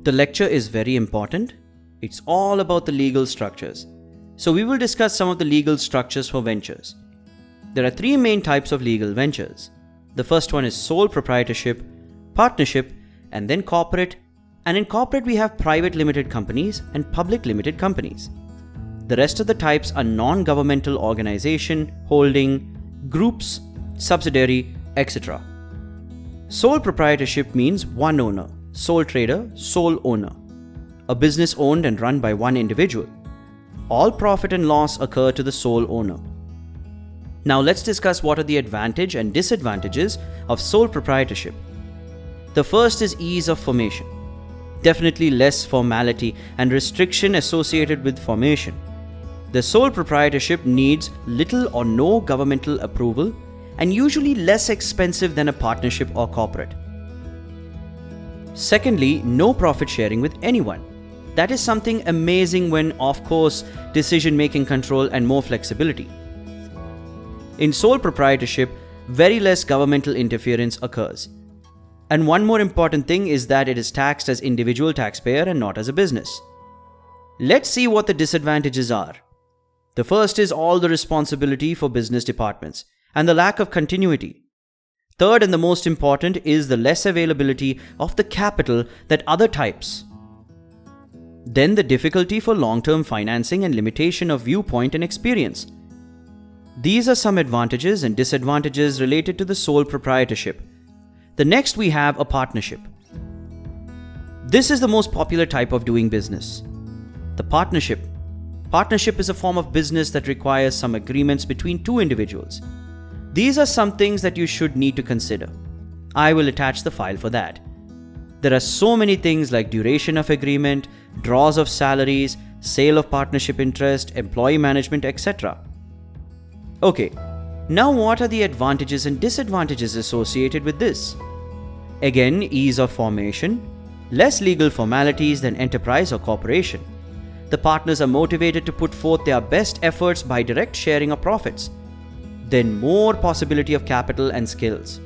The lecture is very important. It's all about the legal structures. So we will discuss some of the legal structures for ventures. There are three main types of legal ventures. The first one is sole proprietorship, partnership, and then corporate. And in corporate we have private limited companies and public limited companies. The rest of the types are non-governmental organization, holding, groups, subsidiary, etc. Sole proprietorship means one owner, sole trader, sole owner. A business owned and run by one individual. All profit and loss occur to the sole owner. Now let's discuss what are the advantages and disadvantages of sole proprietorship. The first is ease of formation. Definitely less formality and restriction associated with formation. The sole proprietorship needs little or no governmental approval and usually less expensive than a partnership or corporate. Secondly, no profit sharing with anyone. That is something amazing when, of course, decision-making control and more flexibility. In sole proprietorship, very less governmental interference occurs. And one more important thing is that it is taxed as individual taxpayer and not as a business. Let's see what the disadvantages are. The first is all the responsibility for business departments and the lack of continuity. Third, and the most important, is the less availability of the capital that other types. Then the difficulty for long-term financing and limitation of viewpoint and experience. These are some advantages and disadvantages related to the sole proprietorship. The next we have a partnership. This is the most popular type of doing business. The partnership. Partnership is a form of business that requires some agreements between two individuals. These are some things that you should need to consider. I will attach the file for that. There are so many things like duration of agreement, draws of salaries, sale of partnership interest, employee management, etc. Okay, now what are the advantages and disadvantages associated with this? Again, ease of formation, less legal formalities than enterprise or corporation. The partners are motivated to put forth their best efforts by direct sharing of profits. Then more possibility of capital and skills.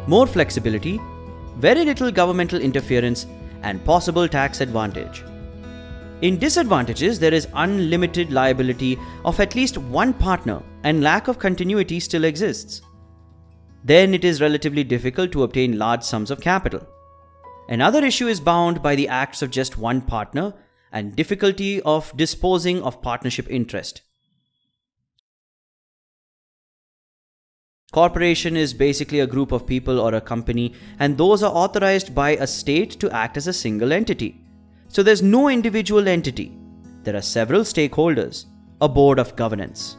More flexibility, very little governmental interference, and possible tax advantage. In disadvantages, there is unlimited liability of at least one partner and lack of continuity still exists. Then it is relatively difficult to obtain large sums of capital. Another issue is bound by the acts of just one partner and difficulty of disposing of partnership interest. Corporation is basically a group of people or a company, and those are authorized by a state to act as a single entity. So there's no individual entity. There are several stakeholders, a board of governance.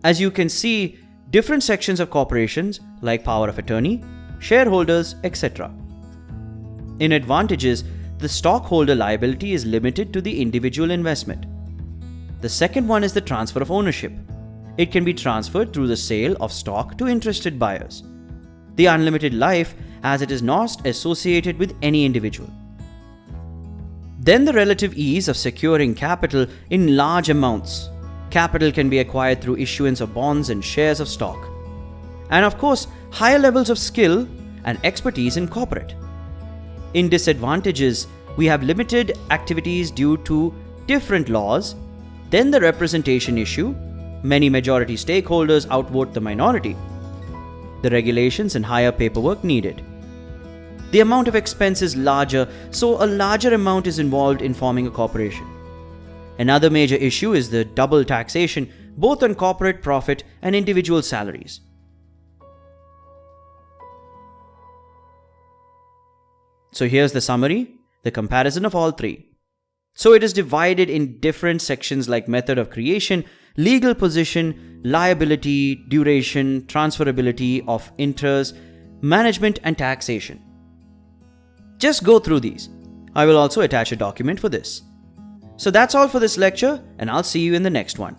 As you can see, different sections of corporations like power of attorney, shareholders, etc. In advantages, the stockholder liability is limited to the individual investment. The second one is the transfer of ownership. It can be transferred through the sale of stock to interested buyers. The unlimited life, as it is not associated with any individual. Then the relative ease of securing capital in large amounts. Capital can be acquired through issuance of bonds and shares of stock. And of course, higher levels of skill and expertise in corporate. In disadvantages, we have limited activities due to different laws. Then the representation issue. Many majority stakeholders outvote the minority. The regulations and higher paperwork needed. The amount of expense is larger, so a larger amount is involved in forming a corporation. Another major issue is the double taxation, both on corporate profit and individual salaries. So here's the summary, the comparison of all three. So it is divided in different sections like method of creation, legal position, liability, duration, transferability of interest, management, and taxation. Just go through these. I will also attach a document for this. So that's all for this lecture, and I'll see you in the next one.